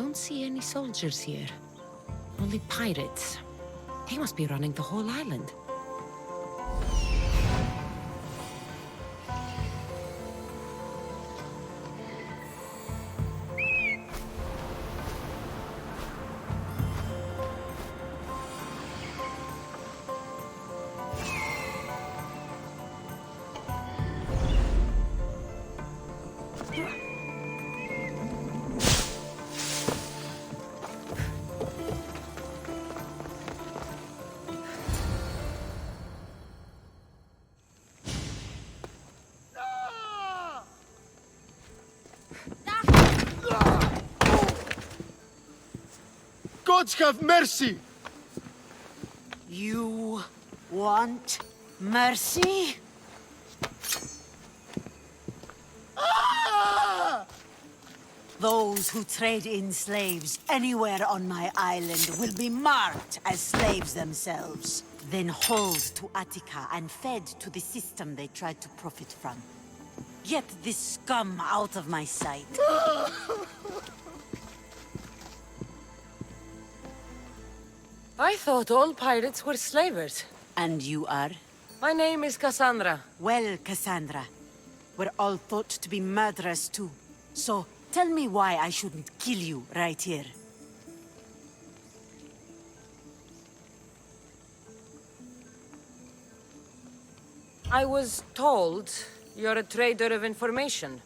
don't see any soldiers here. Only pirates. They must be running the whole island. Gods have mercy! You want mercy? Those who trade in slaves anywhere on my island will be marked as slaves themselves, then hauled to Attica and fed to the system they tried to profit from. Get this scum out of my sight. I thought all pirates were slavers. And you are? My name is Cassandra. Well, Cassandra, we're all thought to be murderers too. So, tell me why I shouldn't kill you right here. I was told you're a trader of information.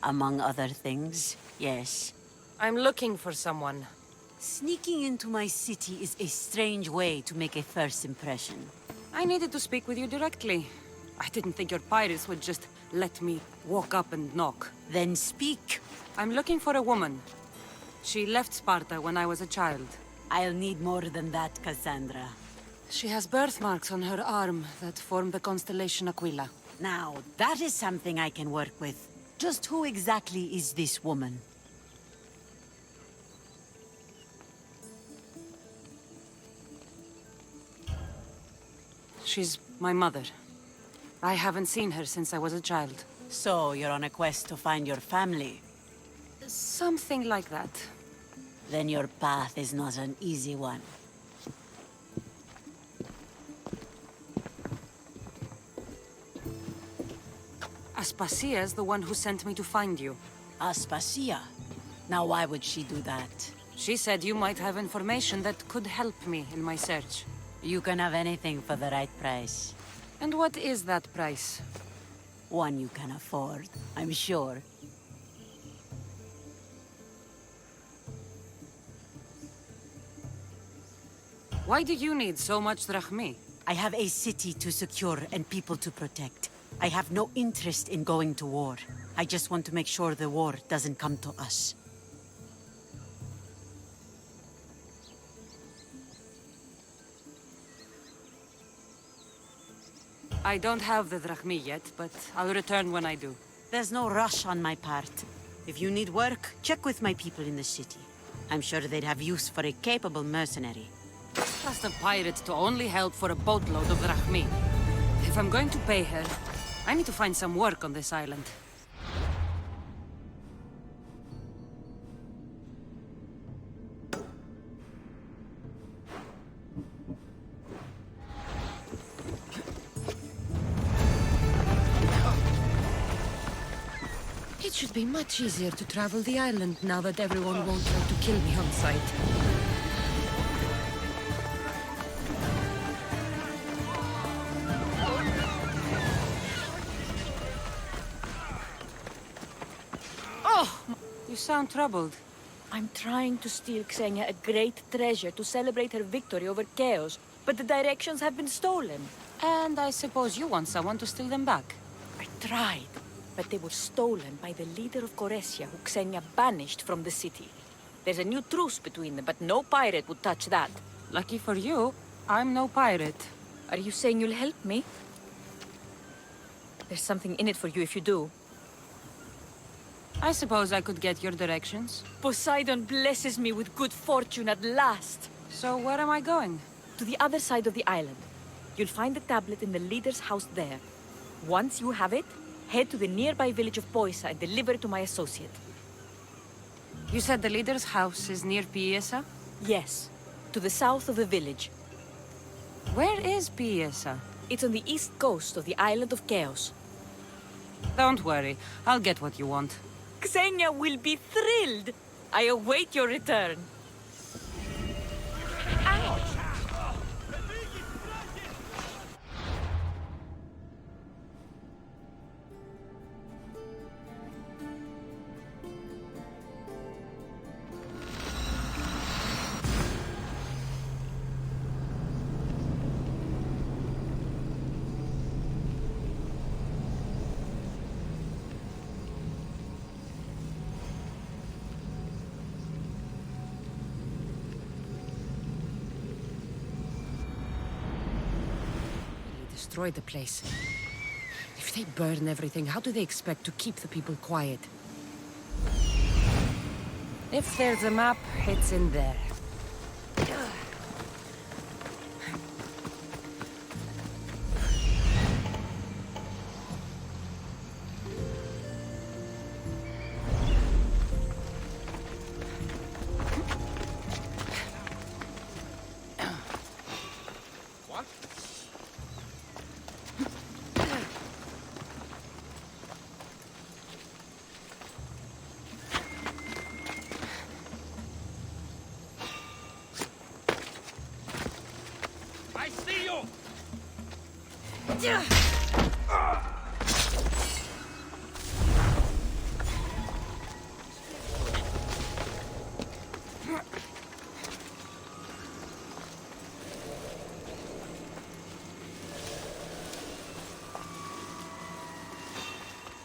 Among other things, yes. I'm looking for someone. Sneaking into my city is a strange way to make a first impression. I needed to speak with you directly. I didn't think your pirates would just let me walk up and knock. Then speak. I'm looking for a woman. She left Sparta when I was a child. I'll need more than that, Cassandra. She has birthmarks on her arm that form the constellation Aquila. Now, that is something I can work with. Just who exactly is this woman? She's my mother. I haven't seen her since I was a child. So, you're on a quest to find your family? Something like that. Then your path is not an easy one. Aspasia's the one who sent me to find you. Aspasia? Now why would she do that? She said you might have information that could help me in my search. You can have anything for the right price. And what is that price? One you can afford, I'm sure. Why do you need so much drachmi? I have a city to secure and people to protect. I have no interest in going to war. I just want to make sure the war doesn't come to us. I don't have the drachmi yet, but I'll return when I do. There's no rush on my part. If you need work, check with my people in the city. I'm sure they'd have use for a capable mercenary. Trust a pirate to only help for a boatload of drachmi. If I'm going to pay her, I need to find some work on this island. It should be much easier to travel the island now that everyone won't try to kill me on sight. You sound troubled. I'm trying to steal Xenia a great treasure to celebrate her victory over Keos, but the directions have been stolen. And I suppose you want someone to steal them back. I tried, but they were stolen by the leader of Goresia, who Xenia banished from the city. There's a new truce between them, but no pirate would touch that. Lucky for you, I'm no pirate. Are you saying you'll help me? There's something in it for you if you do. I suppose I could get your directions. Poseidon blesses me with good fortune at last. So where am I going? To the other side of the island. You'll find the tablet in the leader's house there. Once you have it, head to the nearby village of Poisa and deliver it to my associate. You said the leader's house is near Piesa? Yes, to the south of the village. Where is Piesa? It's on the east coast of the island of Keos. Don't worry, I'll get what you want. Xenia will be thrilled! I await your return. Destroy the place. If they burn everything, how do they expect to keep the people quiet? If there's a map, it's in there.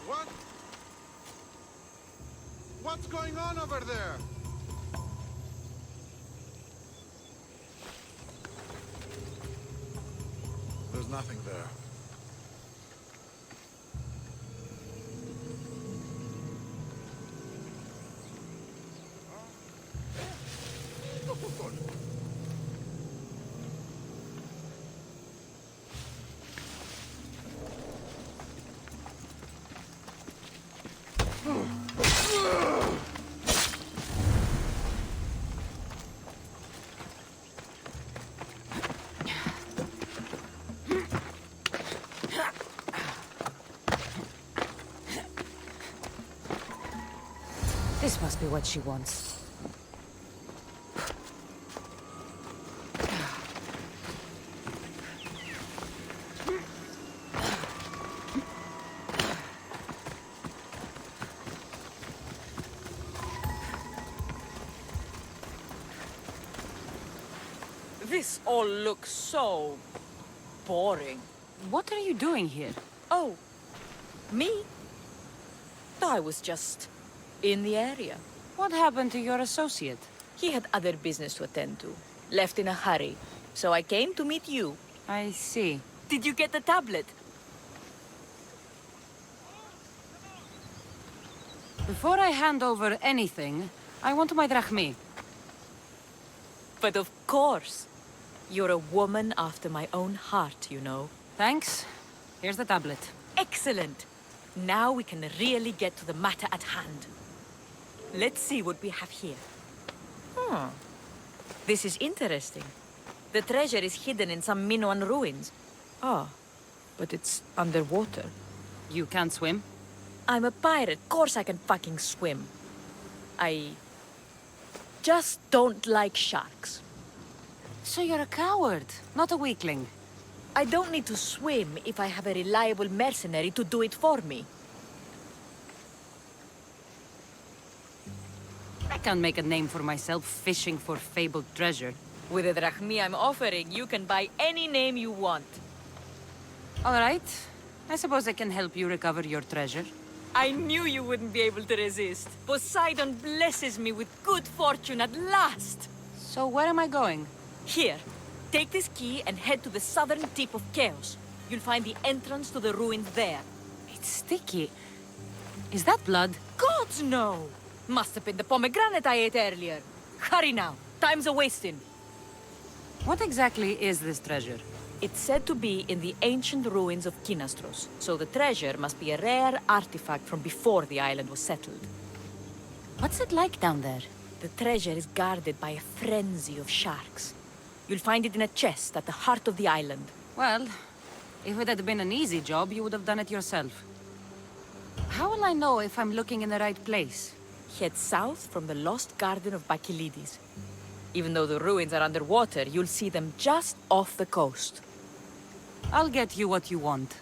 What? What's going on over there? There's nothing there. This must be what she wants. This all looks so boring. What are you doing here? Oh, me? I was just in the area. What happened to your associate? He had other business to attend to. Left in a hurry. So I came to meet you. I see. Did you get the tablet? Before I hand over anything, I want my drachmi. But of course. You're a woman after my own heart, you know. Thanks. Here's the tablet. Excellent. Now we can really get to the matter at hand. Let's see what we have here. This is interesting. The treasure is hidden in some Minoan ruins. Ah, but it's underwater. You can't swim? I'm a pirate. Course I can fucking swim. I just don't like sharks. So you're a coward, not a weakling. I don't need to swim if I have a reliable mercenary to do it for me. I can't make a name for myself fishing for fabled treasure. With the drachmi I'm offering, you can buy any name you want. All right. I suppose I can help you recover your treasure. I knew you wouldn't be able to resist. Poseidon blesses me with good fortune at last. So where am I going? Here, take this key and head to the southern tip of Keos. You'll find the entrance to the ruins there. It's sticky. Is that blood? Gods, no! Must have been the pomegranate I ate earlier. Hurry now. Time's a-wasting. What exactly is this treasure? It's said to be in the ancient ruins of Kinastros, so the treasure must be a rare artifact from before the island was settled. What's it like down there? The treasure is guarded by a frenzy of sharks. You'll find it in a chest at the heart of the island. Well, if it had been an easy job, you would have done it yourself. How will I know if I'm looking in the right place? Head south from the lost garden of Bakilides. Even though the ruins are underwater, you'll see them just off the coast. I'll get you what you want.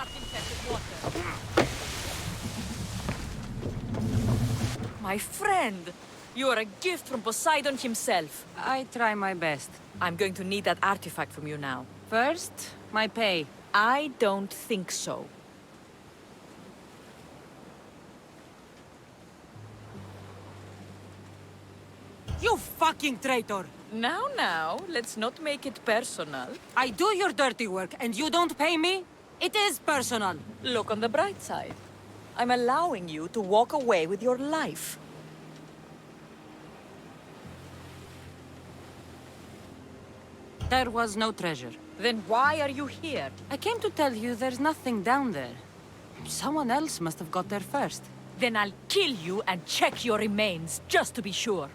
shark-infested water. My friend, you are a gift from Poseidon himself. I try my best. I'm going to need that artifact from you now. First, my pay. I don't think so. You fucking traitor! Now, let's not make it personal. I do your dirty work and you don't pay me? It is personal. Look on the bright side. I'm allowing you to walk away with your life. There was no treasure. Then why are you here? I came to tell you there's nothing down there. Someone else must have got there first. Then I'll kill you and check your remains, just to be sure.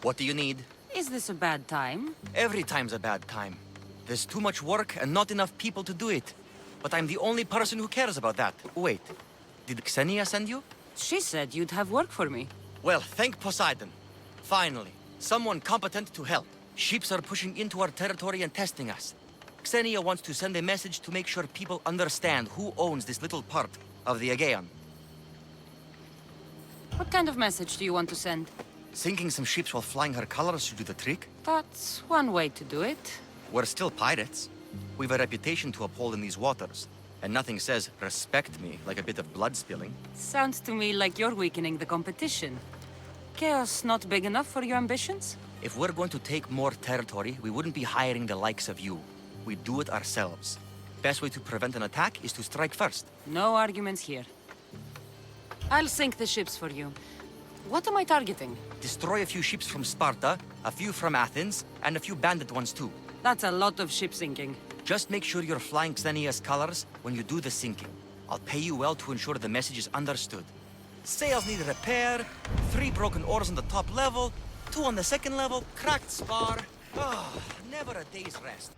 What do you need? Is this a bad time? Every time's a bad time. There's too much work and not enough people to do it. But I'm the only person who cares about that. Wait, did Xenia send you? She said you'd have work for me. Well, thank Poseidon. Finally, someone competent to help. Ships are pushing into our territory and testing us. Xenia wants to send a message to make sure people understand who owns this little part of the Aegean. What kind of message do you want to send? Sinking some ships while flying her colors should do the trick. That's one way to do it. We're still pirates. We've a reputation to uphold in these waters. And nothing says, respect me, like a bit of blood spilling. Sounds to me like you're weakening the competition. Keos not big enough for your ambitions? If we're going to take more territory, we wouldn't be hiring the likes of you. We do it ourselves. Best way to prevent an attack is to strike first. No arguments here. I'll sink the ships for you. What am I targeting? Destroy a few ships from Sparta, a few from Athens, and a few bandit ones too. That's a lot of ship sinking. Just make sure you're flying Xenia's colors when you do the sinking. I'll pay you well to ensure the message is understood. Sails need repair, 3 broken oars on the top level, 2 on the second level, cracked spar. Ah, never a day's rest.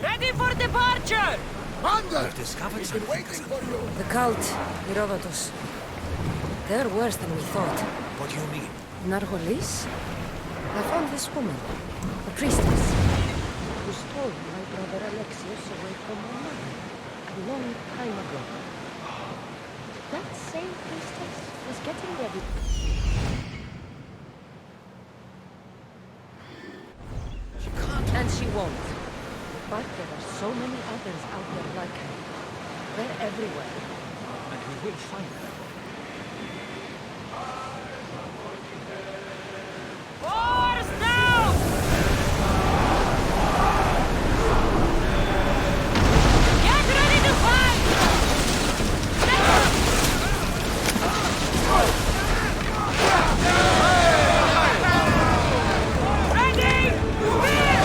Ready for departure! Commander! Discovered We've been waiting for you! The cult, Herodotus. They're worse than we thought. What do you mean? Nargolis? I found this woman, a priestess, who stole my brother Alexius away from my mother a long time ago. That same priestess was getting ready. She can't, and she won't. But there are so many others out there like her. They're everywhere. And we will find them. Oars down! Get ready to fight! Ready! Spear!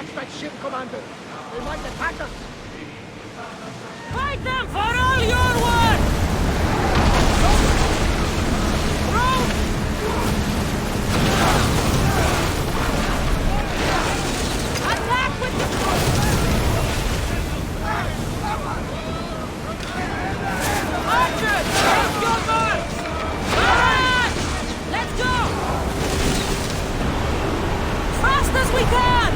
Watch that ship, Commander! They might attack us! Fight them for all you're worth! Attack with the... Archers! Take your marks! Alright! Let's go! Fast as we can!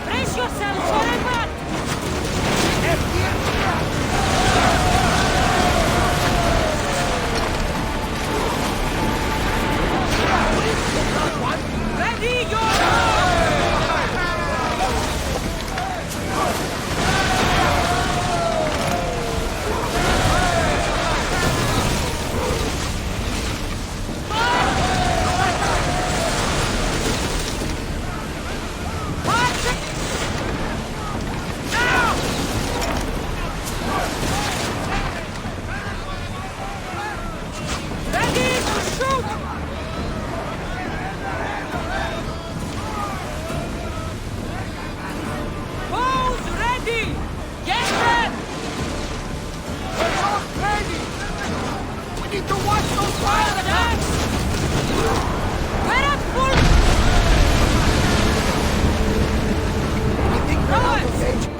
Brace yourselves for impact! Ready your... Ready to shoot! Bows ready! Get them! We're not ready! We need to watch those fire attacks! We're at full... I think we're out of danger.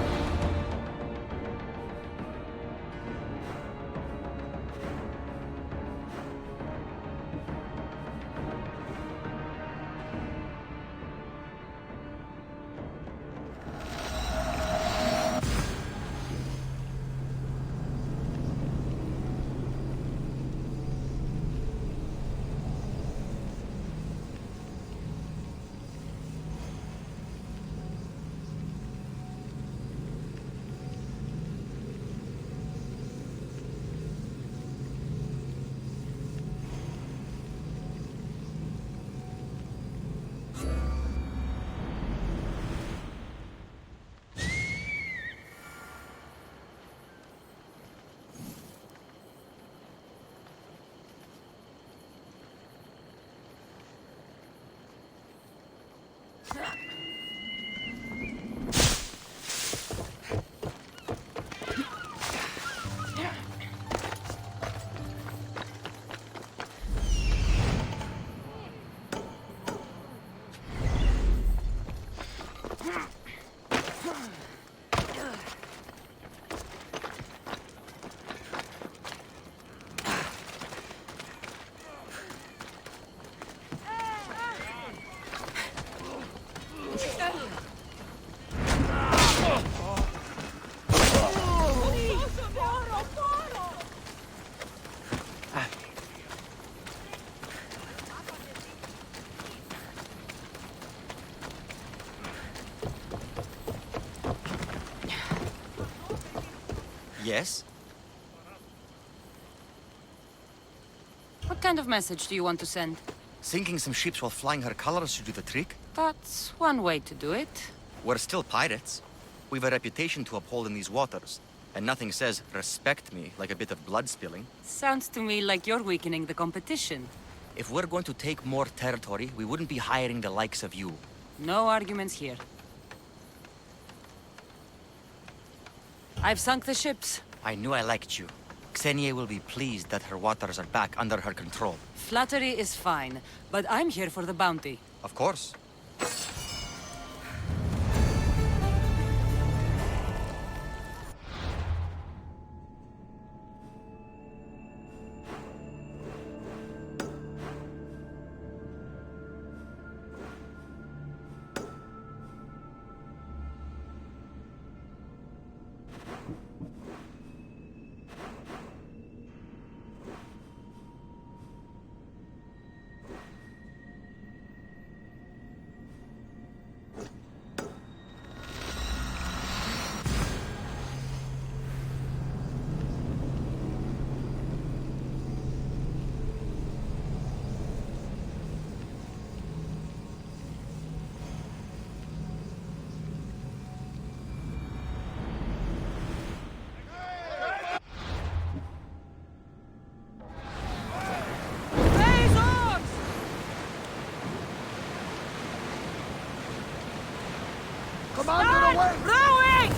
Yes? What kind of message do you want to send? Sinking some ships while flying her colors should do the trick. That's one way to do it. We're still pirates. We've a reputation to uphold in these waters. And nothing says, respect me, like a bit of blood spilling. Sounds to me like you're weakening the competition. If we're going to take more territory, we wouldn't be hiring the likes of you. No arguments here. I've sunk the ships. I knew I liked you. Xenia will be pleased that her waters are back under her control. Flattery is fine, but I'm here for the bounty. Of course. Commander, away! Rowing!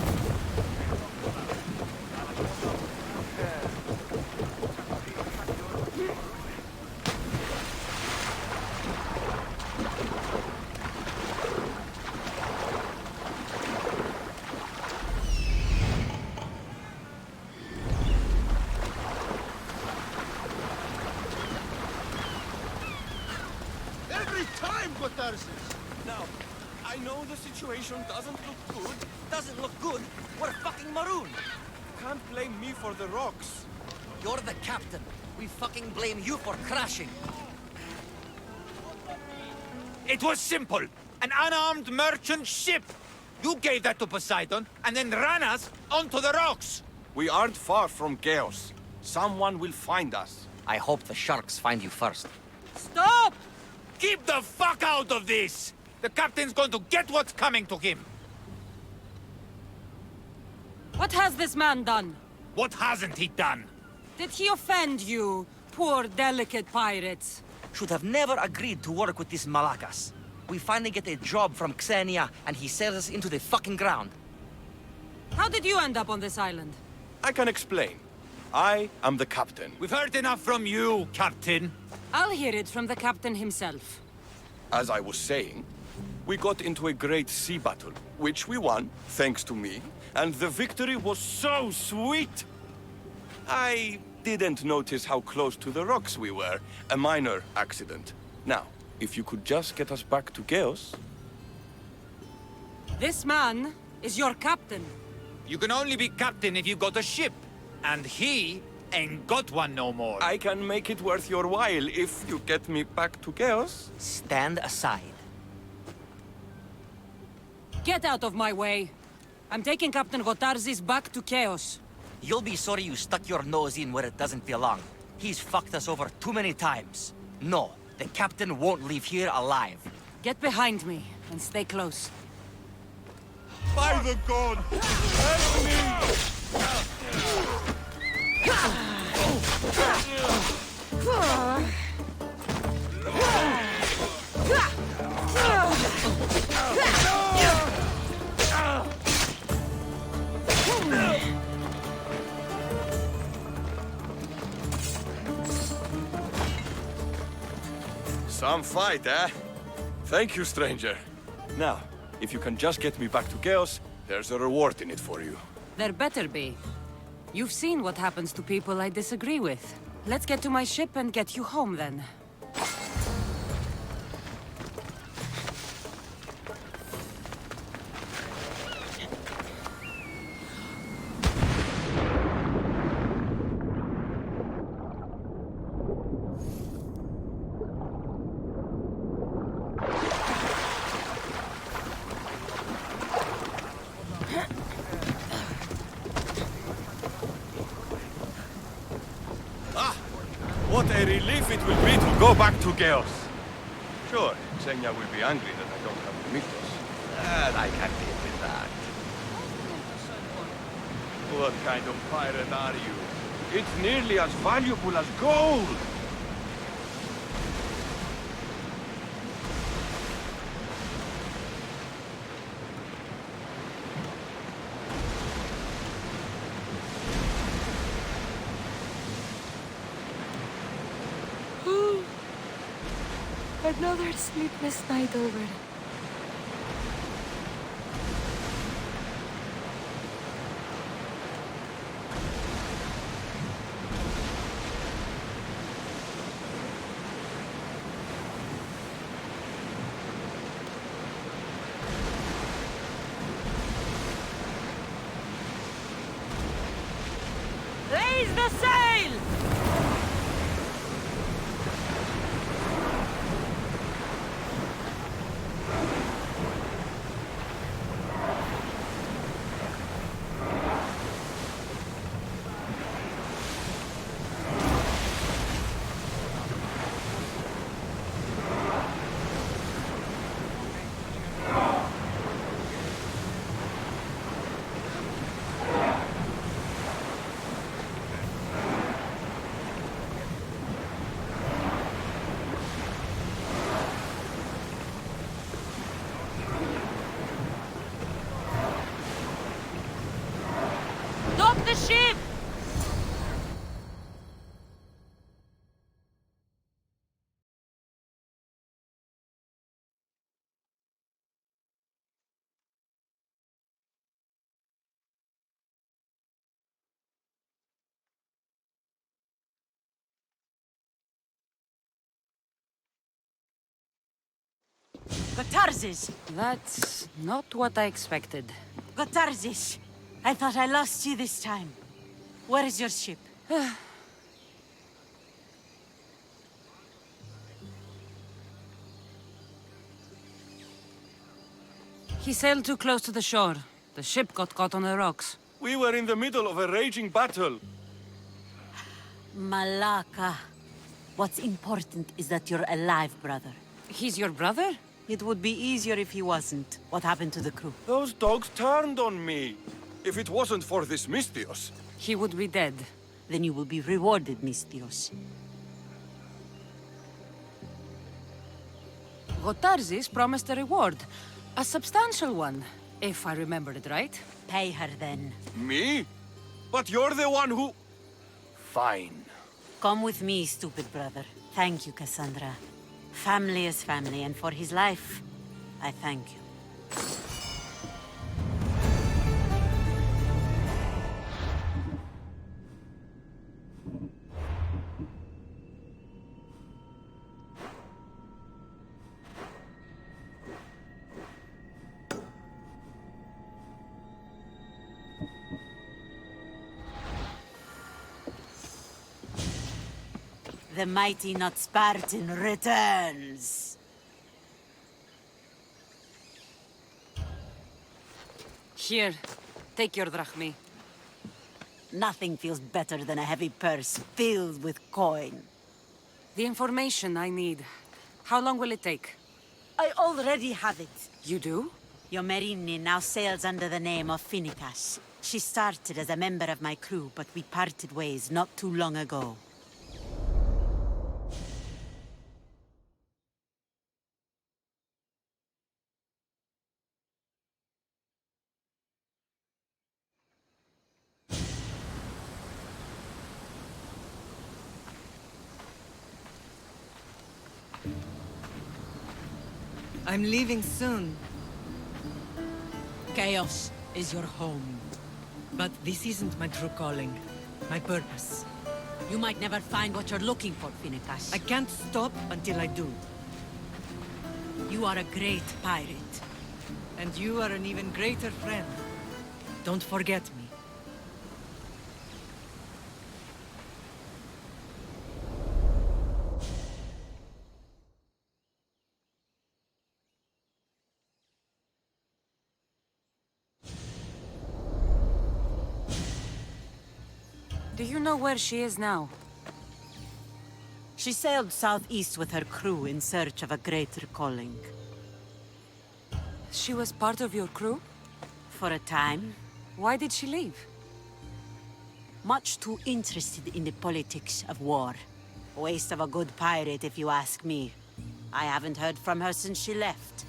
Every time, Odyssey! Now, I know the situation doesn't look good. Doesn't look good. We're fucking maroon. Can't blame me for the rocks. You're the captain. We fucking blame you for crashing. It was simple. An unarmed merchant ship. You gave that to Poseidon, and then ran us onto the rocks. We aren't far from Keos. Someone will find us. I hope the sharks find you first. Stop! Keep the fuck out of this! The captain's going to get what's coming to him. What has this man done? What hasn't he done? Did he offend you, poor delicate pirates? Should have never agreed to work with this Malakas. We finally get a job from Xenia, and he sells us into the fucking ground. How did you end up on this island? I can explain. I am the captain. We've heard enough from you, Captain. I'll hear it from the captain himself. As I was saying, we got into a great sea battle, which we won, thanks to me, and the victory was so sweet! I didn't notice how close to the rocks we were. A minor accident. Now, if you could just get us back to Keos... This man is your captain. You can only be captain if you got a ship. And he ain't got one no more. I can make it worth your while if you get me back to Keos. Stand aside. Get out of my way. I'm taking Captain Gotarzis back to Keos. You'll be sorry you stuck your nose in where it doesn't belong. He's fucked us over too many times. No, the captain won't leave here alive. Get behind me and stay close. By the god! Help me! Some fight, eh? Thank you, stranger. Now, if you can just get me back to Keos, there's a reward in it for you. There better be. You've seen what happens to people I disagree with. Let's get to my ship and get you home, then. What a relief it will be to go back to Keos. Sure, Xenia will be angry that I don't have the mythos. And I can deal with that. What kind of pirate are you? It's nearly as valuable as gold! Another sleepless night over. Raise the sail! Gotarzes! That's not what I expected. Gotarzes! I thought I lost you this time. Where is your ship? He sailed too close to the shore. The ship got caught on the rocks. We were in the middle of a raging battle. Malaka. What's important is that you're alive, brother. He's your brother? It would be easier if he wasn't. What happened to the crew? Those dogs turned on me. If it wasn't for this Mystios. He would be dead. Then you will be rewarded, Mystios. Gotarzes promised a reward. A substantial one, if I remember it right. Pay her then. Me? But you're the one who... Fine. Come with me, stupid brother. Thank you, Cassandra. Family is family, and for his life, I thank you. The mighty not Spartan returns! Here, take your drachmi. Nothing feels better than a heavy purse filled with coin. The information I need. How long will it take? I already have it. You do? Yomerini now sails under the name of Finicas. She started as a member of my crew, but we parted ways not too long ago. I'm leaving soon, Keos is your home. but this isn't my true calling. My purpose. You might never find what you're looking for, Finicas. I can't stop until I do. You are a great pirate. And you are an even greater friend. Don't forget me. Do you know where she is now? She sailed southeast with her crew in search of a greater calling. She was part of your crew? For a time, Why did she leave? much too interested in the politics of war. Waste of a good pirate, if you ask me. I haven't heard from her since she left.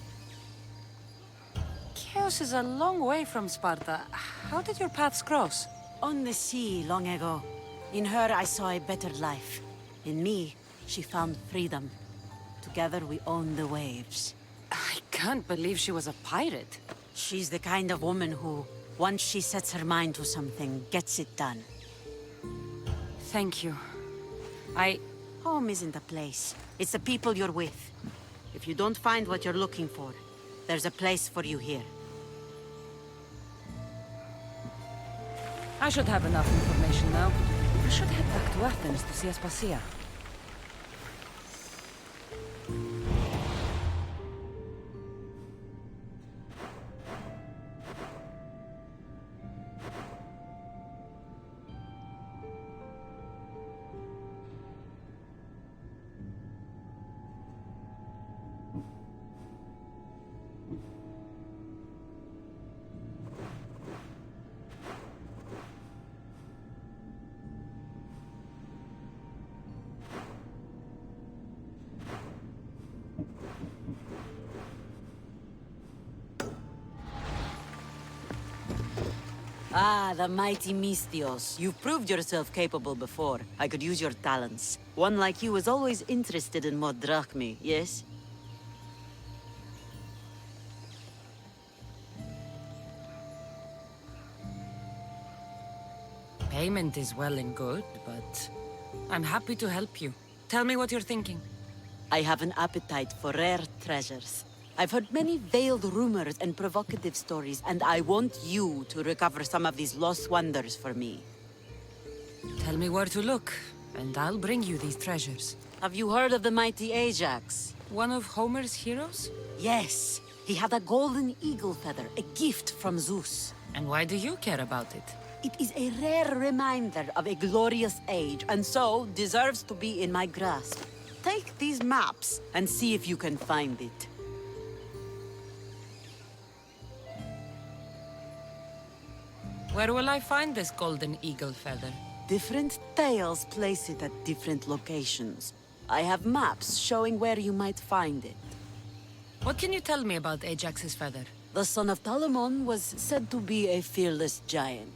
Keos is a long way from Sparta. How did your paths cross? On the sea, long ago. In her, I saw a better life. In me, she found freedom. Together, we own the waves. I can't believe she was a pirate. She's the kind of woman who, once she sets her mind to something, gets it done. Thank you. Home isn't a place. It's the people you're with. If you don't find what you're looking for, there's a place for you here. I should have enough information now. I should head back to Athens to see Aspasia. Ah, the mighty Mystios. You've proved yourself capable before. I could use your talents. One like you is always interested in more drachmi, yes? Payment is well and good, but I'm happy to help you. Tell me what you're thinking. I have an appetite for rare treasures. I've heard many veiled rumors and provocative stories, and I want you to recover some of these lost wonders for me. Tell me where to look, and I'll bring you these treasures. Have you heard of the mighty Ajax? One of Homer's heroes? Yes, he had a golden eagle feather, a gift from Zeus. And why do you care about it? It is a rare reminder of a glorious age, and so deserves to be in my grasp. Take these maps and see if you can find it. Where will I find this golden eagle feather? Different tales place it at different locations. I have maps showing where you might find it. What can you tell me about Ajax's feather? The son of Telamon was said to be a fearless giant.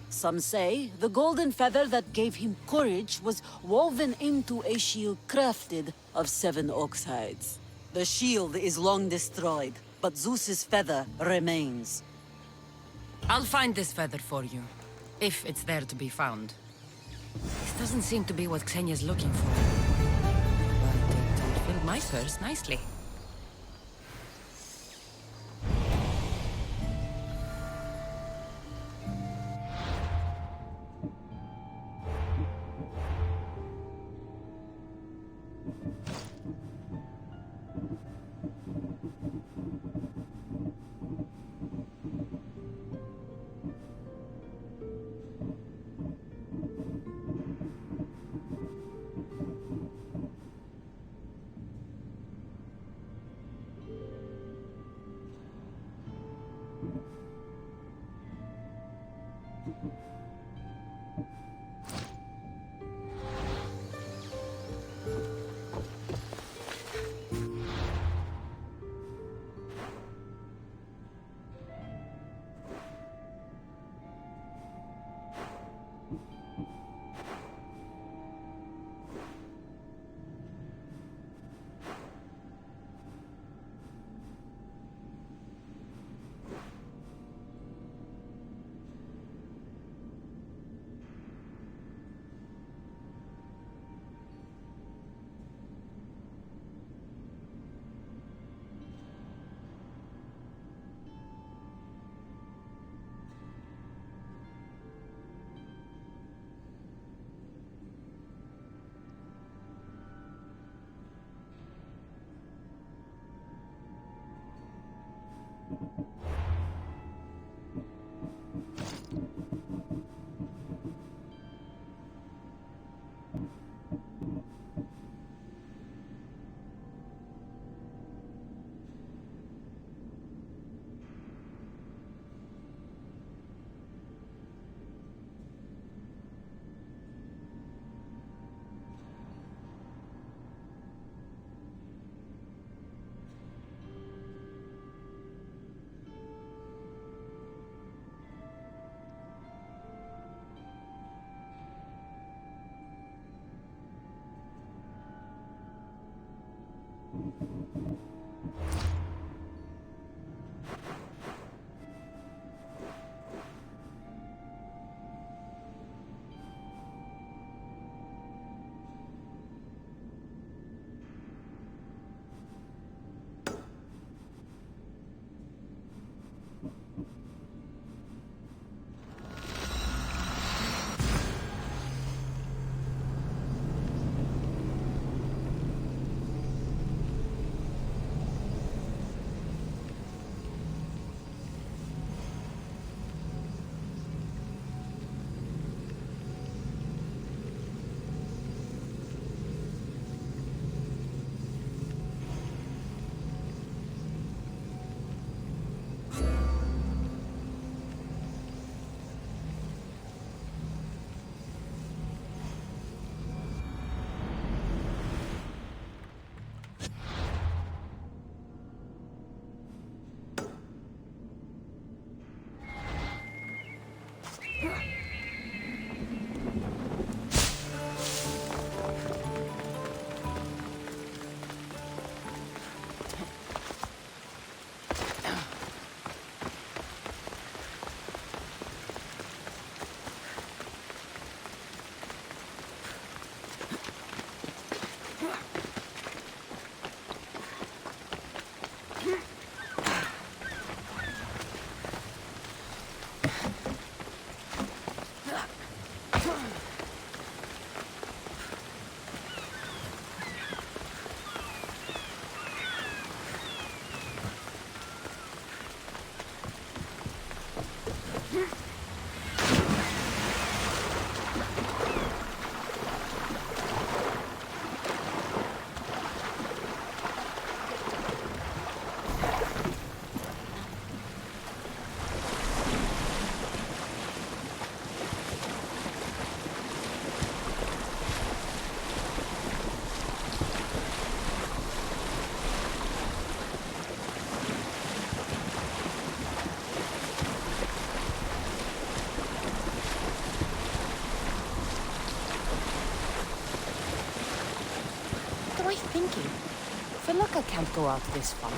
Some say the golden feather that gave him courage was woven into a shield crafted of 7 ox hides. The shield is long destroyed, but Zeus's feather remains. I'll find this feather for you, if it's there to be found. This doesn't seem to be what Xenia's looking for. But it don't fill my purse nicely. What am I thinking? Feel like I can't go out this far.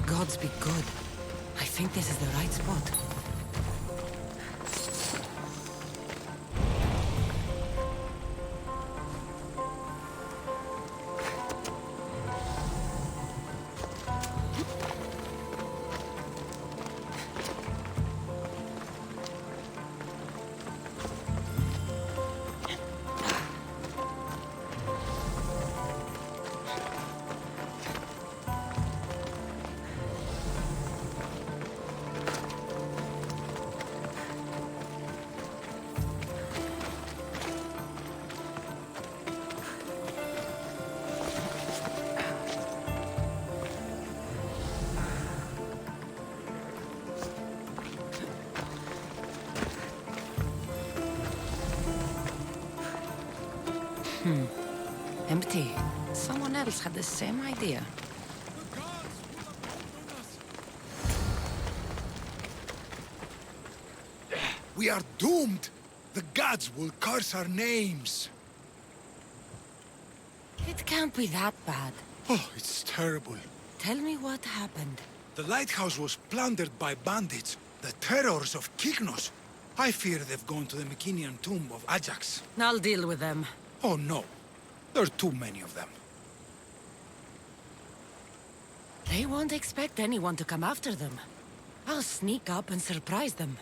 Gods be good. I think this is the right spot. Empty. Someone else had the same idea. We are doomed! The gods will curse our names! It can't be that bad. Oh, it's terrible. Tell me what happened. The lighthouse was plundered by bandits, the terrors of Keos. I fear they've gone to the Mycenaean tomb of Ajax. I'll deal with them. Oh no, there are too many of them. They won't expect anyone to come after them. I'll sneak up and surprise them.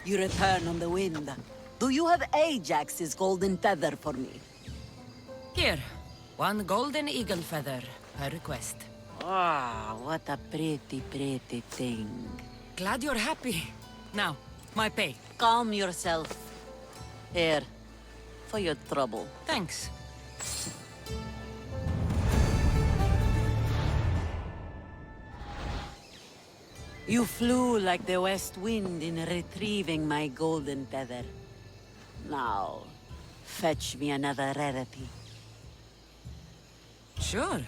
You return on the wind. Do you have Ajax's golden feather for me? Here, one golden eagle feather, per request. Ah, what a pretty thing. Glad you're happy. Now, my pay. Calm yourself. Here, for your trouble. Thanks. You flew like the west wind in retrieving my golden feather. Now, fetch me another rarity. Sure.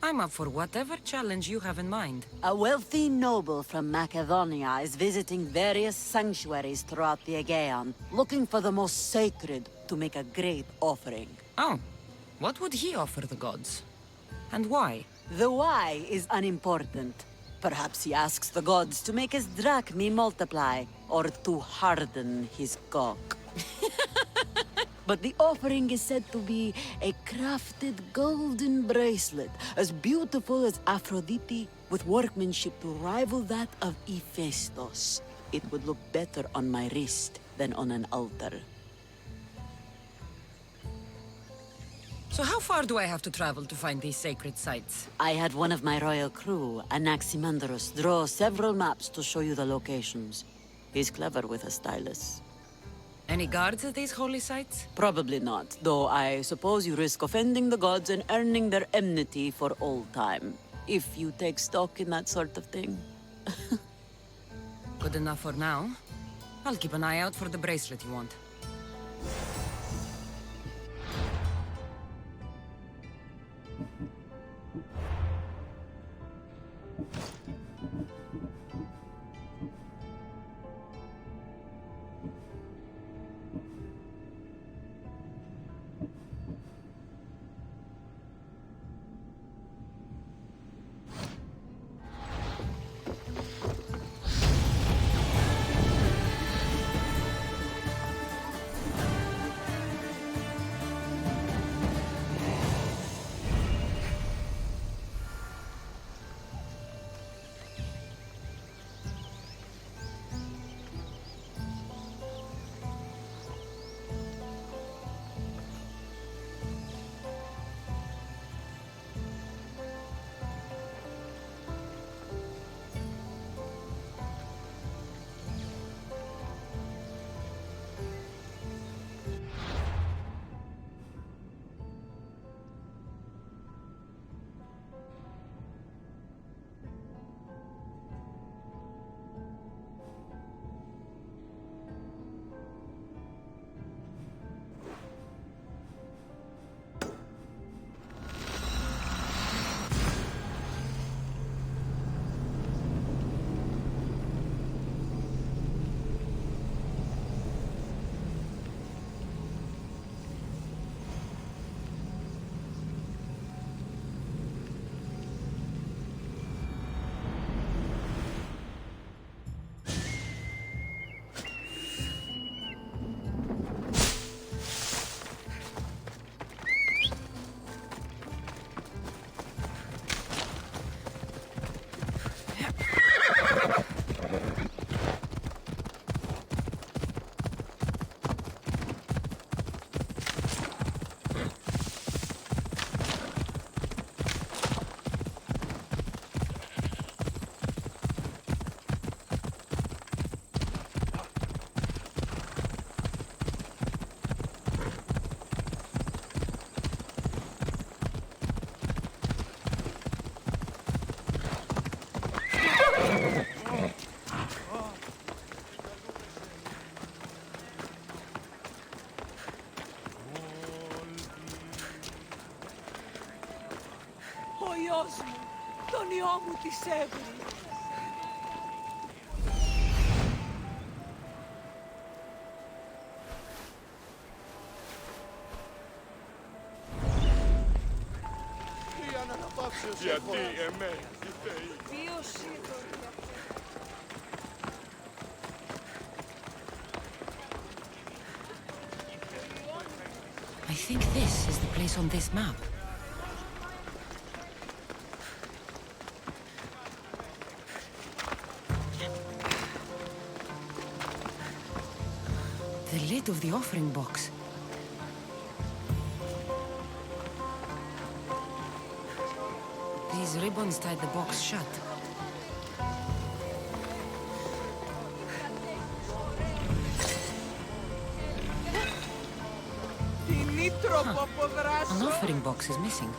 I'm up for whatever challenge you have in mind. A wealthy noble from Macedonia is visiting various sanctuaries throughout the Aegean, looking for the most sacred to make a great offering. Oh, what would he offer the gods? And why? The why is unimportant. Perhaps he asks the gods to make his drachmi multiply, or to harden his cock. But the offering is said to be a crafted golden bracelet, as beautiful as Aphrodite, with workmanship to rival that of Hephaestus. It would look better on my wrist than on an altar. So how far do I have to travel to find these sacred sites? I had one of my royal crew, Anaximandros, draw several maps to show you the locations. He's clever with a stylus. Any guards at these holy sites? Probably not, though I suppose you risk offending the gods and earning their enmity for all time. If you take stock in that sort of thing. Good enough for now. I'll keep an eye out for the bracelet you want. I think this is the place on this map. The lid of the offering box. These ribbons tied the box shut. An offering box is missing.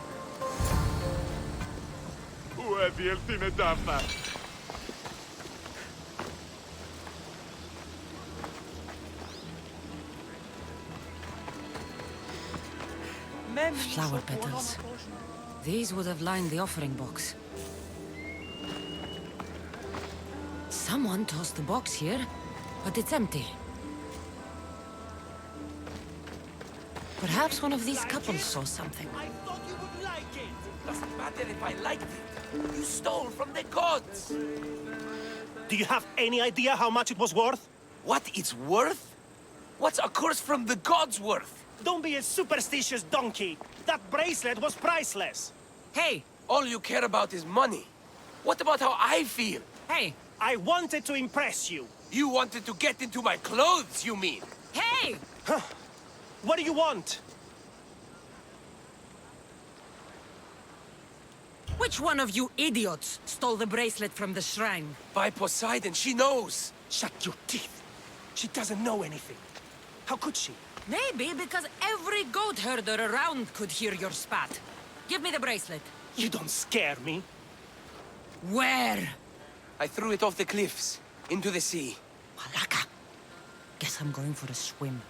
Flower petals. These would have lined the offering box. Someone tossed the box here, but it's empty. Perhaps one of these couples saw something. I thought you would like it. Doesn't matter if I liked it. You stole from the gods. Do you have any idea how much it was worth? What it's worth? What's a curse from the gods worth? Don't be a superstitious donkey. That bracelet was priceless. Hey! All you care about is money. What about how I feel? Hey! I wanted to impress you. You wanted to get into my clothes, you mean? Hey! What do you want? Which one of you idiots stole the bracelet from the shrine? By Poseidon, she knows. Shut your teeth. She doesn't know anything. How could she? Maybe because every goat herder around could hear your spat. Give me the bracelet. You don't scare me. Where? I threw it off the cliffs, into the sea. Malaka. Guess I'm going for a swim.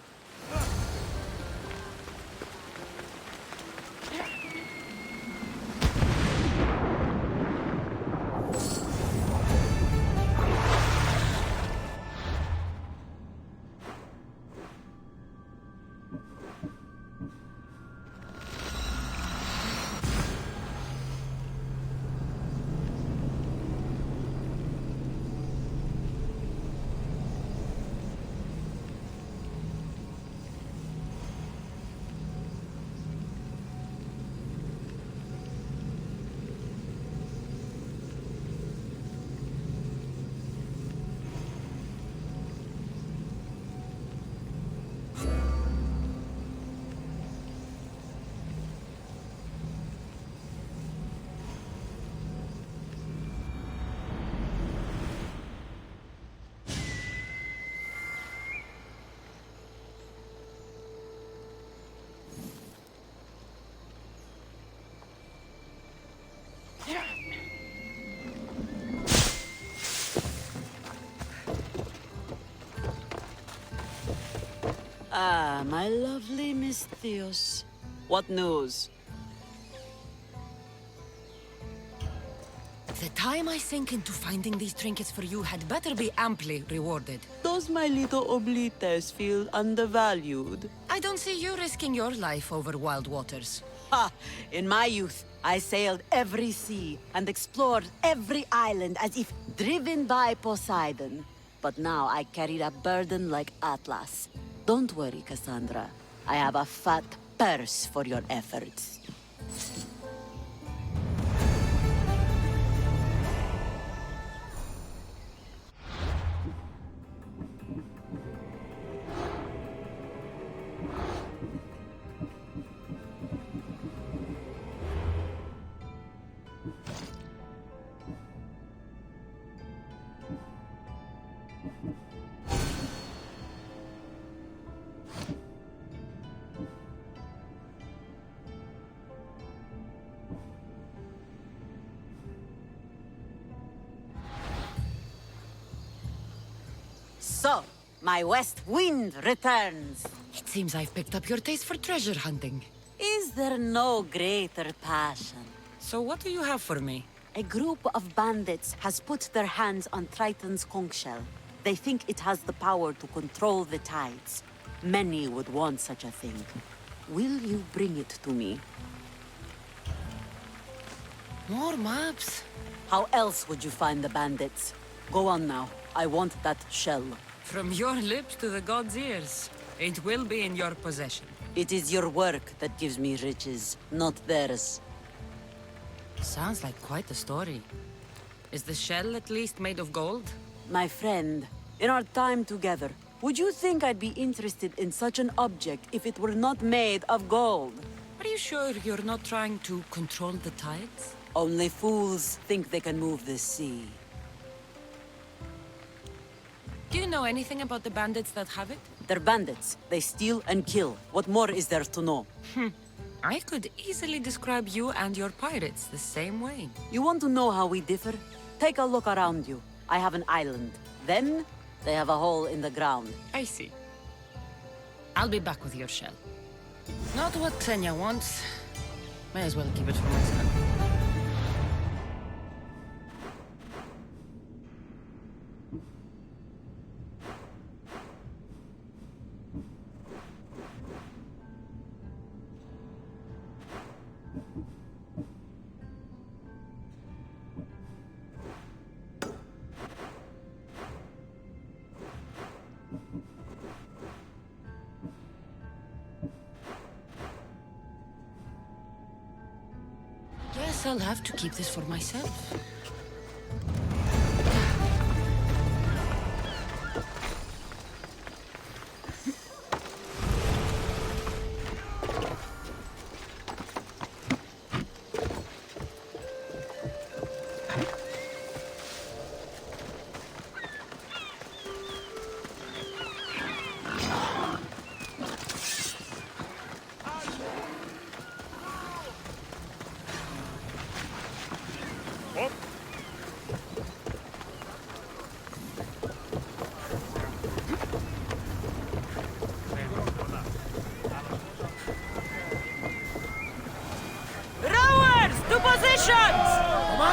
Ah, my lovely Miss Keos. What news? The time I sink into finding these trinkets for you had better be amply rewarded. Does my little oblites feel undervalued? I don't see you risking your life over wild waters. Ha! In my youth, I sailed every sea and explored every island as if driven by Poseidon. But now I carry a burden like Atlas. Don't worry, Cassandra. I have a fat purse for your efforts. So, my west wind returns. It seems I've picked up your taste for treasure hunting. Is there no greater passion? So what do you have for me? A group of bandits has put their hands on Triton's conch shell. They think it has the power to control the tides. Many would want such a thing. Will you bring it to me? More maps? How else would you find the bandits? Go on now. I want that shell. From your lips to the god's ears. It will be in your possession. It is your work that gives me riches, not theirs. Sounds like quite a story. Is the shell at least made of gold? My friend, in our time together, would you think I'd be interested in such an object if it were not made of gold? Are you sure you're not trying to control the tides? Only fools think they can move the sea. Do you know anything about the bandits that have it? They're bandits. They steal and kill. What more is there to know? I could easily describe you and your pirates the same way. You want to know how we differ? Take a look around you. I have an island. Then, they have a hole in the ground. I see. I'll be back with your shell. Not what Xenia wants. May as well keep it for myself. Guess I'll have to keep this for myself.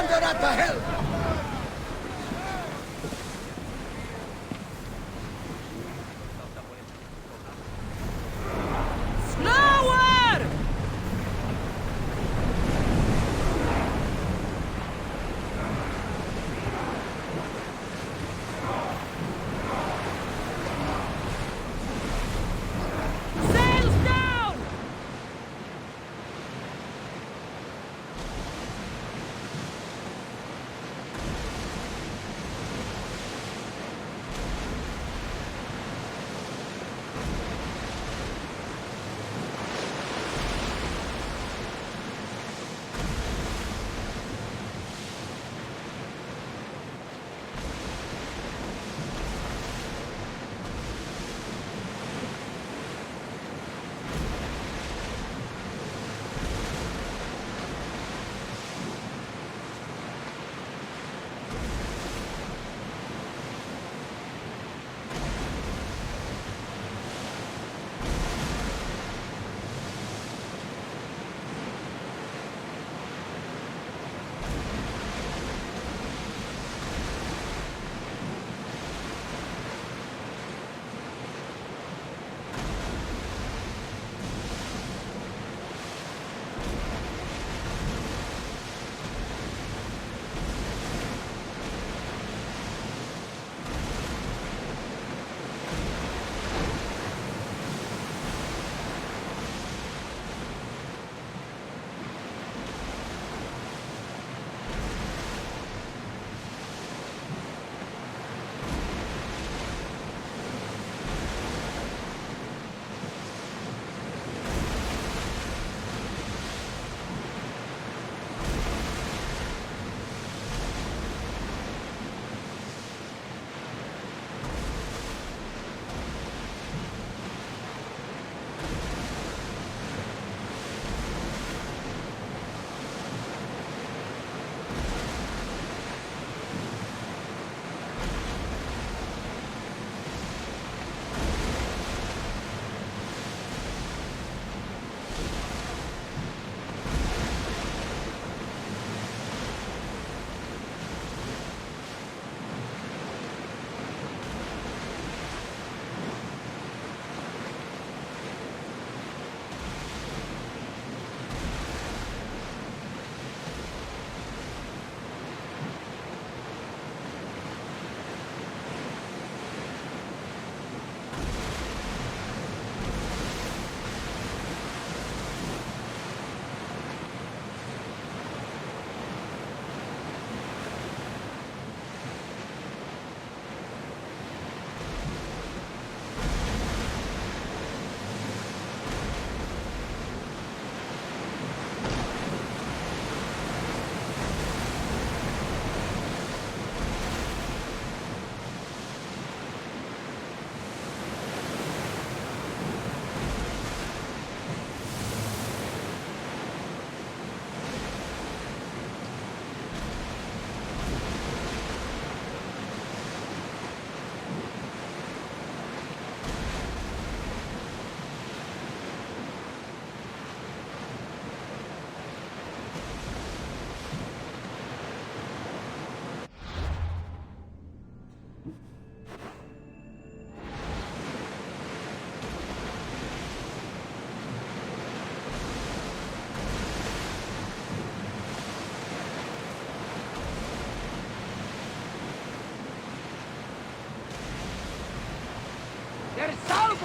Commander at the helm!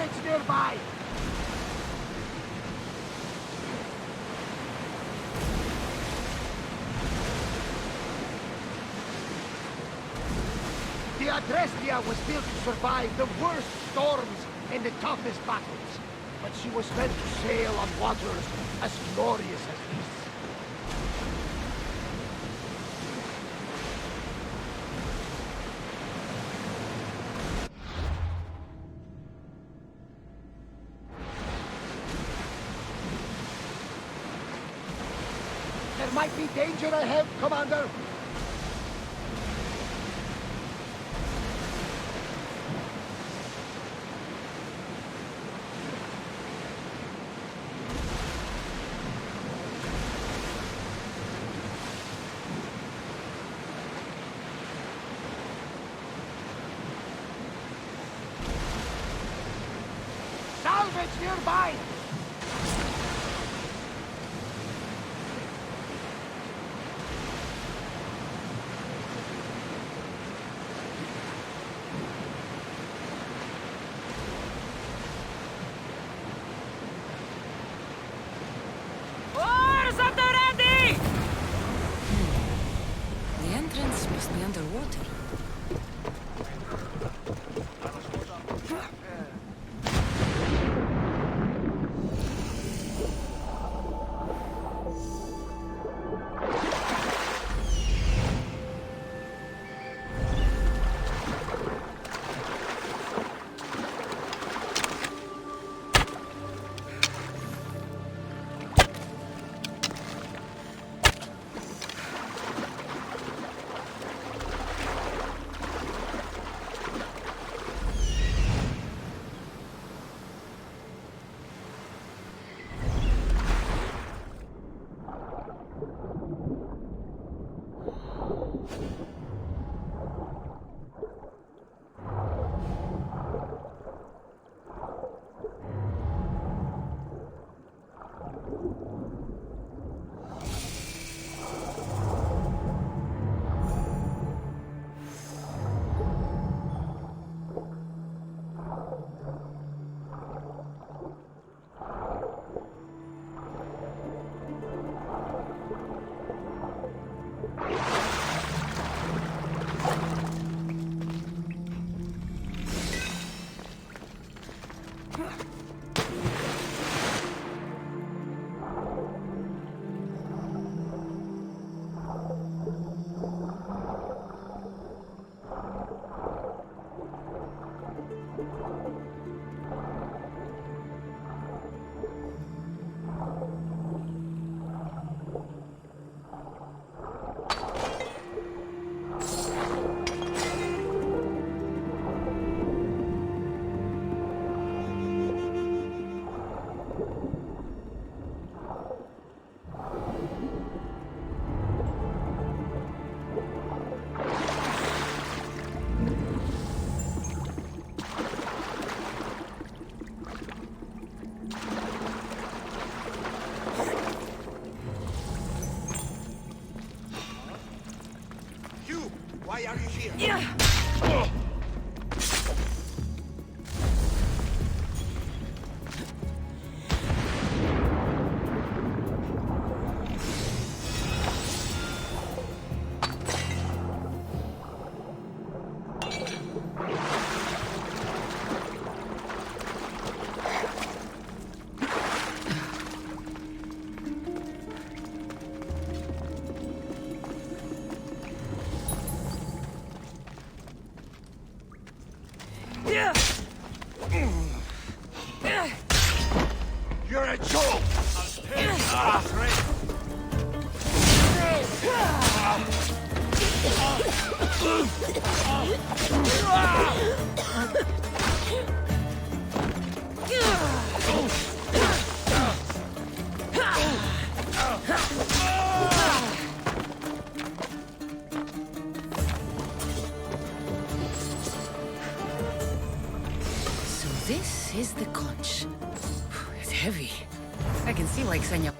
salvage nearby! The Adrestia was built to survive the worst storms and the toughest battles, but she was meant to sail on waters as glorious as these. There might be danger ahead, Commander! Salvage nearby! Oars at the ready! The entrance must be underwater. Why are you here? Yeah. You're a joke! So this is the conch. It's heavy. I can see why Xenia...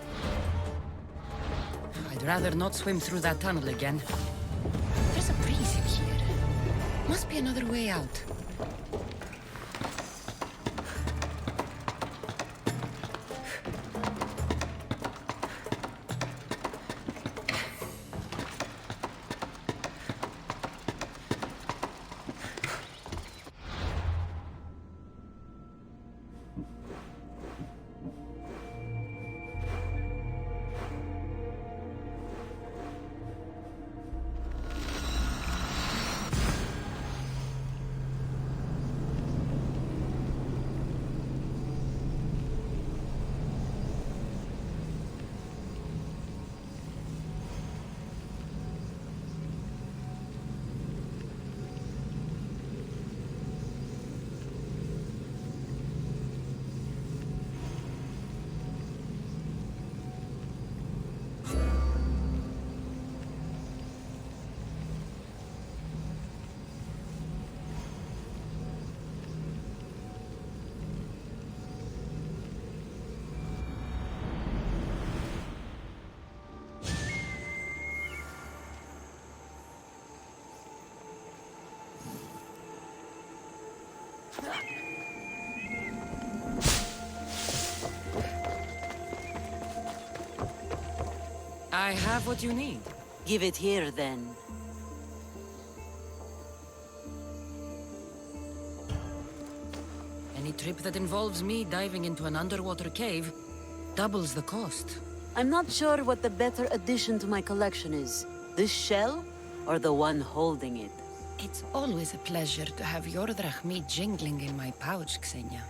I'd rather not swim through that tunnel again. There's a breeze in here. Must be another way out. I have what you need. Give it here, then. Any trip that involves me diving into an underwater cave doubles the cost. I'm not sure what the better addition to my collection is. This shell, or the one holding it? It's always a pleasure to have your drachmi jingling in my pouch, Xenia.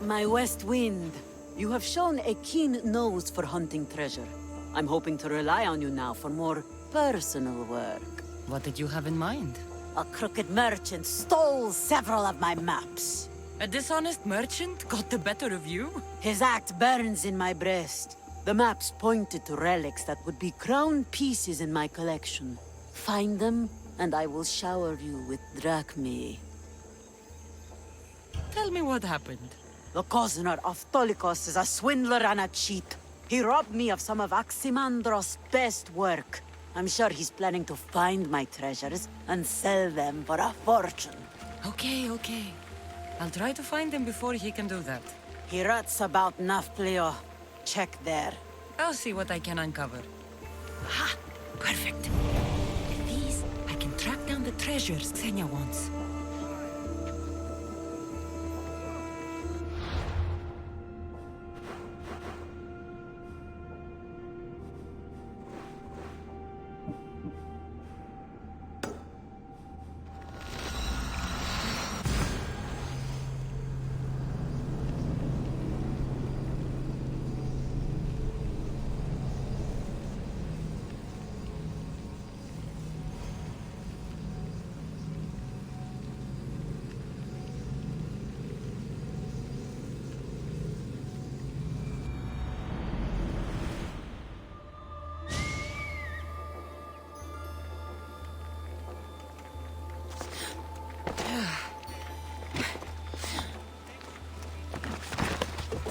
My West Wind, you have shown a keen nose for hunting treasure. I'm hoping to rely on you now for more personal work. What did you have in mind? A crooked merchant stole several of my maps. A dishonest merchant got the better of you? His act burns in my breast. The maps pointed to relics that would be crown pieces in my collection. Find them, and I will shower you with drachmi. Tell me what happened. The Coznor of Tolikos is a swindler and a cheat. He robbed me of some of Aximandros' best work. I'm sure he's planning to find my treasures and sell them for a fortune. Okay. I'll try to find him before he can do that. He rots about Nafplio. Check there. I'll see what I can uncover. Ha! Perfect. With these, I can track down the treasures Xenia wants.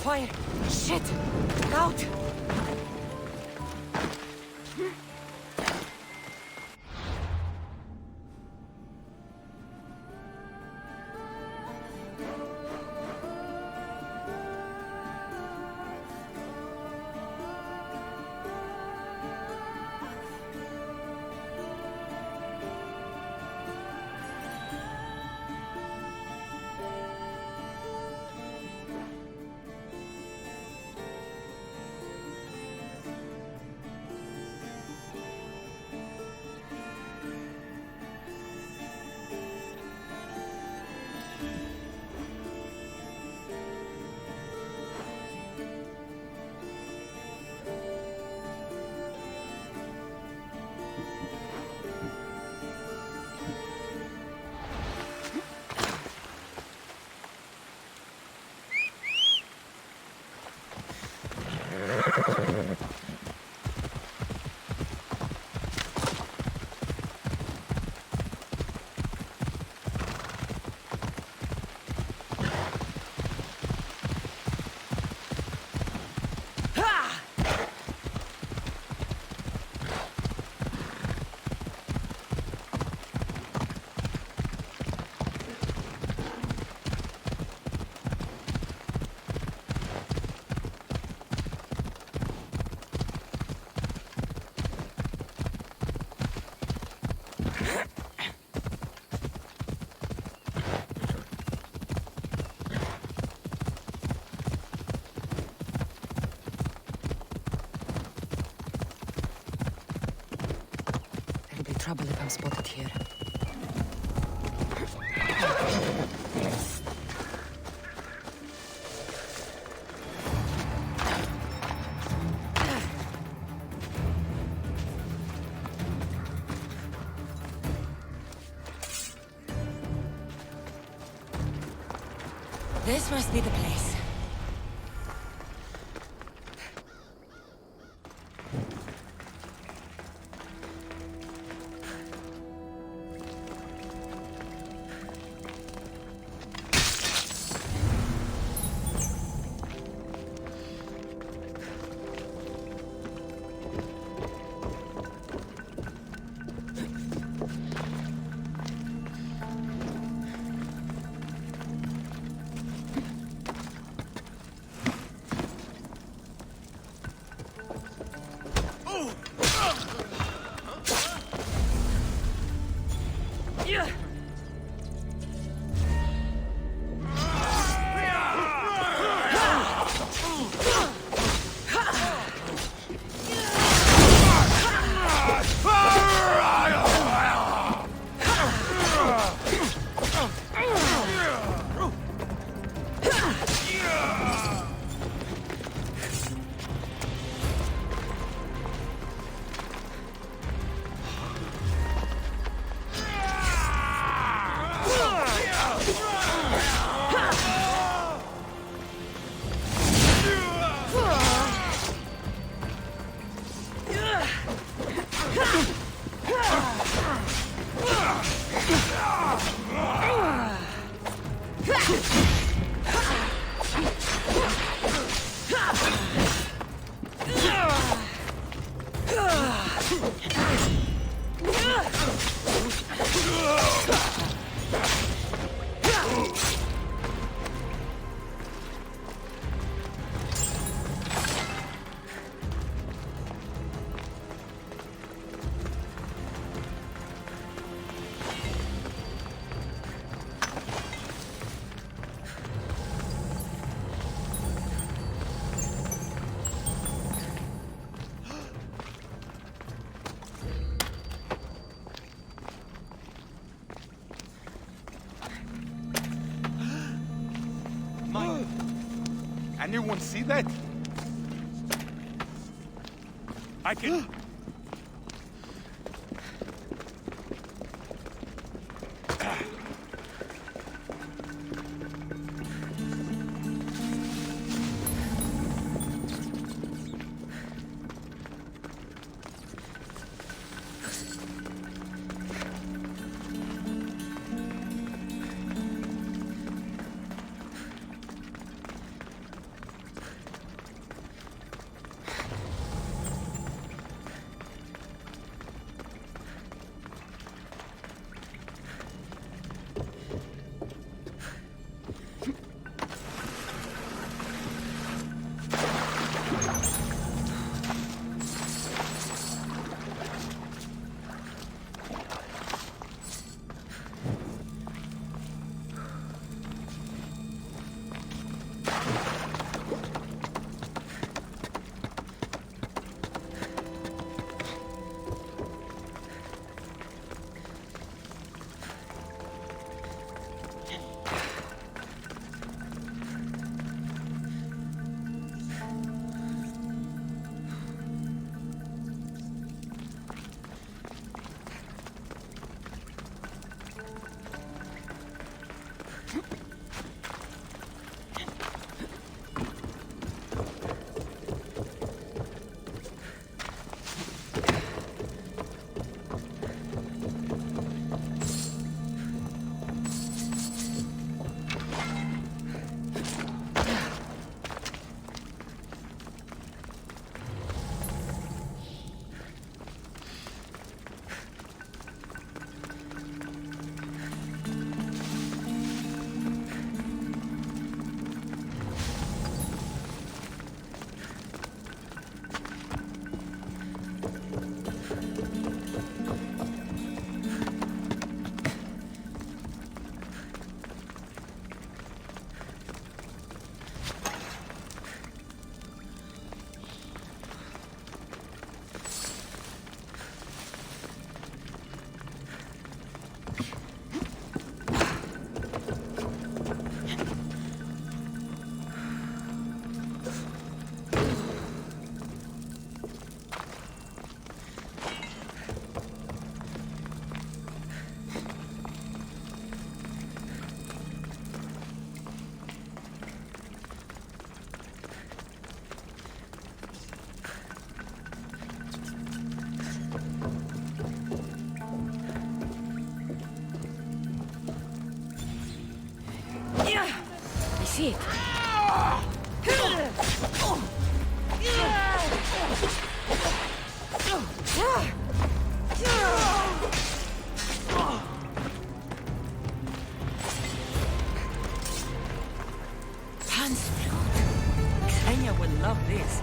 Fire! Shit! Out! Trouble if I'm spotted here. This must be the place. Anyone see that? I can... see it. Pan's flute. Xenia will love this.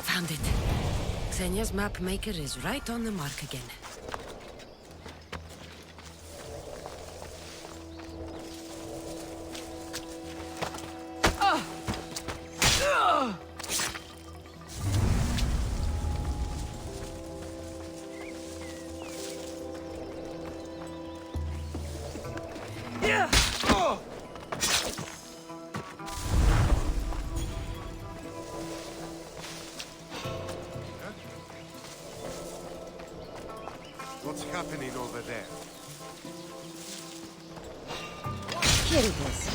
Found it. Xenia's map maker is right on the mark again. What's happening over there? Here it is.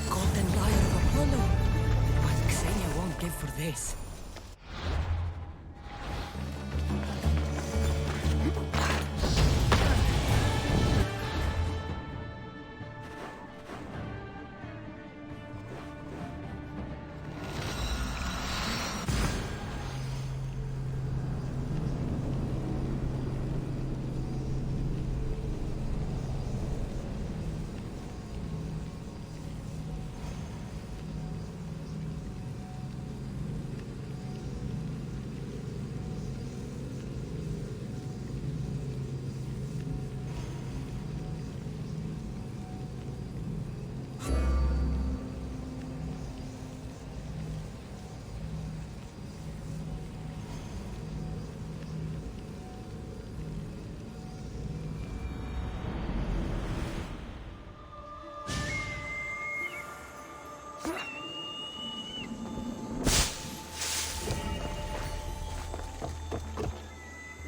Golden Lion of Apollo. But Xenia won't give for this.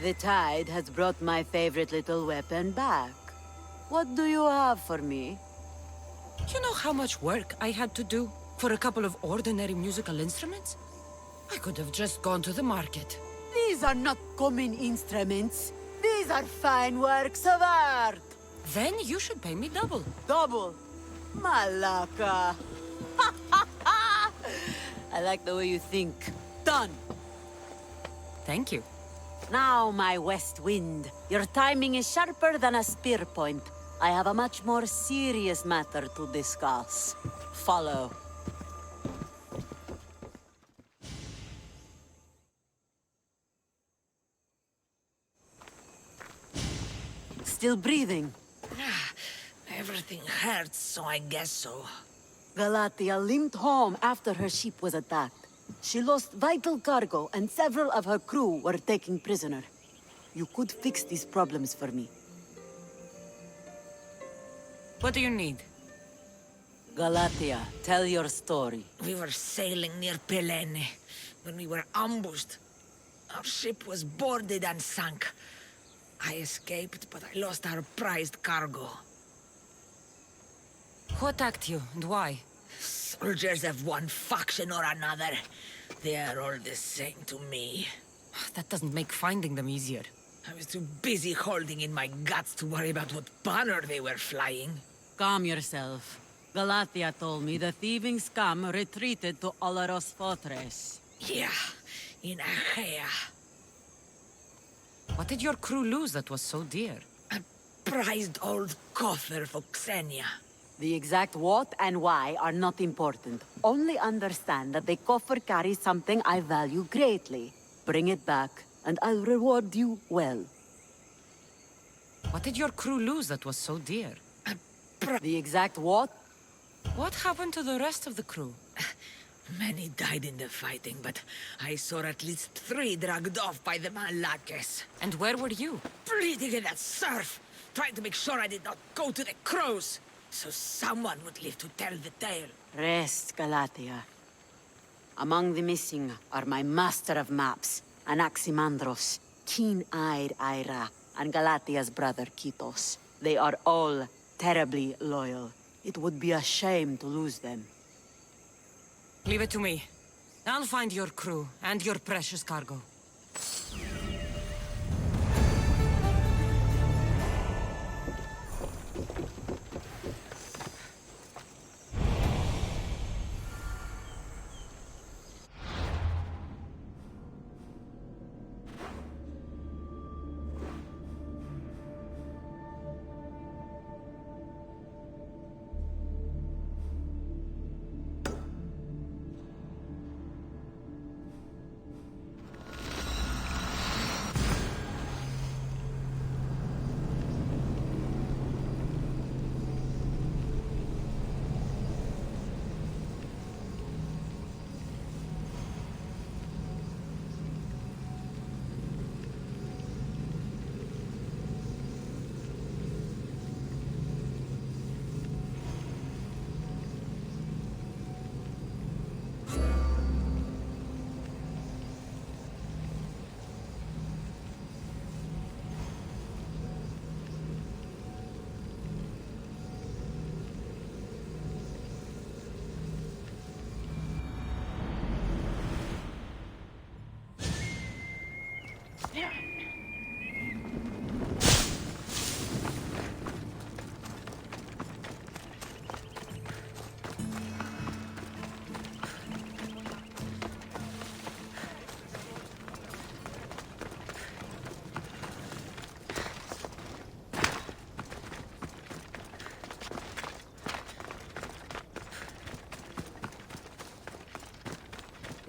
The tide has brought my favorite little weapon back. What do you have for me? You know how much work I had to do for a couple of ordinary musical instruments? I could have just gone to the market. These are not common instruments. These are fine works of art. Then you should pay me double. Double? Malaka. I like the way you think. Done. Thank you. Now, my west wind, your timing is sharper than a spear point. I have a much more serious matter to discuss. Follow. Still breathing? Everything hurts, so I guess so. Galatia limped home after her ship was attacked. She lost vital cargo, and several of her crew were taken prisoner. You could fix these problems for me. What do you need? Galatia, tell your story. We were sailing near Pelene when we were ambushed. Our ship was boarded and sunk. I escaped, but I lost our prized cargo. Who attacked you, and why? Soldiers of one faction or another. They are all the same to me. That doesn't make finding them easier. I was too busy holding in my guts to worry about what banner they were flying. Calm yourself. Galatia told me the thieving scum retreated to Olaros Fortress. Yeah, in Achaea. What did your crew lose that was so dear? A prized old coffer for Xenia. The exact what and why are not important. Only understand that the coffer carries something I value greatly. Bring it back, and I'll reward you well. What did your crew lose that was so dear? The exact what? What happened to the rest of the crew? Many died in the fighting, but I saw at least 3 dragged off by the Malakes. And where were you? Bleeding in that surf, trying to make sure I did not go to the crows, so someone would live to tell the tale. Rest, Galatia. Among the missing are my master of maps, Anaximandros, keen-eyed Ira, and Galatia's brother Keos. They are all terribly loyal. It would be a shame to lose them. Leave it to me. I'll find your crew and your precious cargo.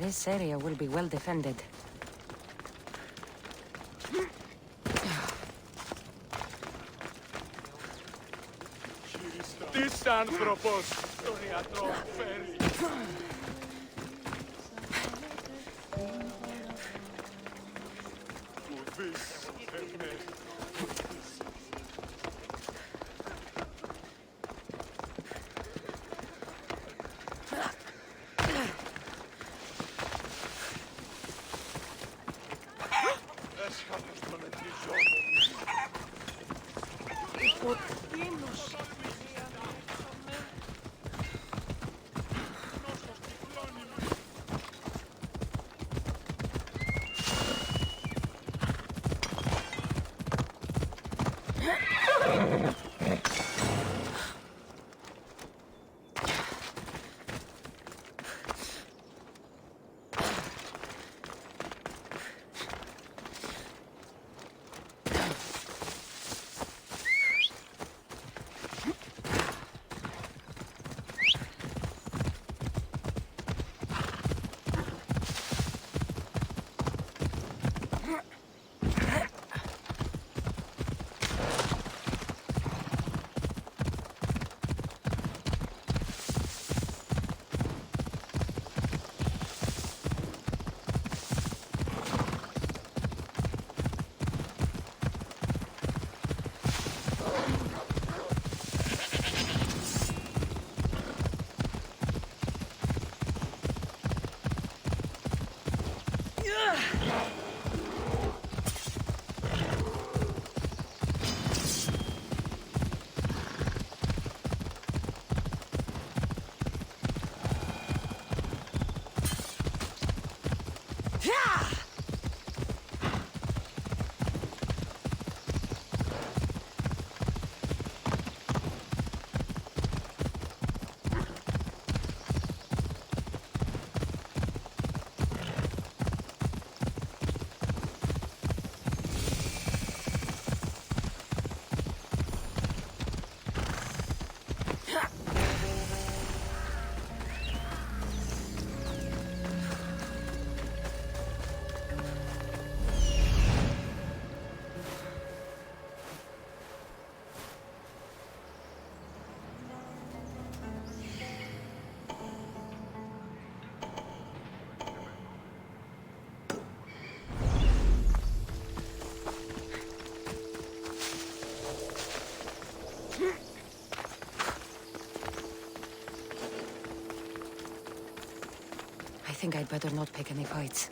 This area will be well defended. This anthropos, τον ιατρό φέρει. Ουδής, Έσχαλος τον I think I'd better not pick any fights.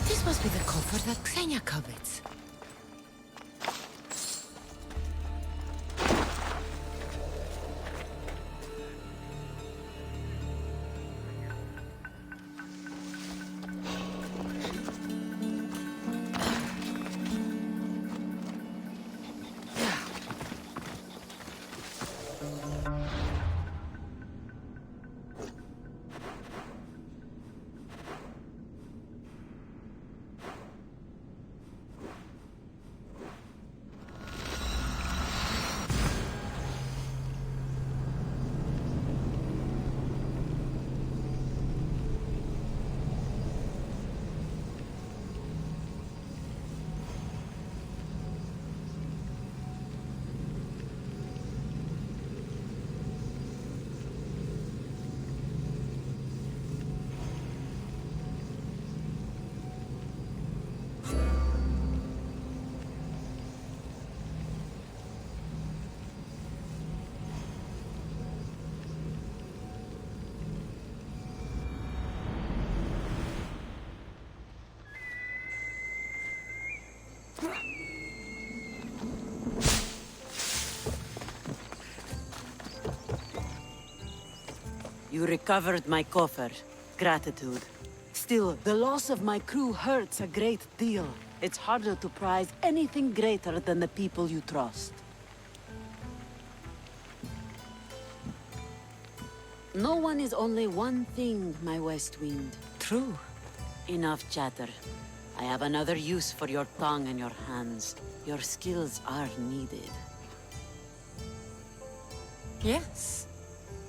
This must be the coffer that Xenia covets. You recovered my coffer. Gratitude. Still, the loss of my crew hurts a great deal. It's harder to prize anything greater than the people you trust. No one is only one thing, my West Wind. True. Enough chatter. I have another use for your tongue and your hands. Your skills are needed. Yes.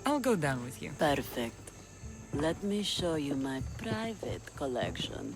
I'll go down with you. Perfect. Let me show you my private collection.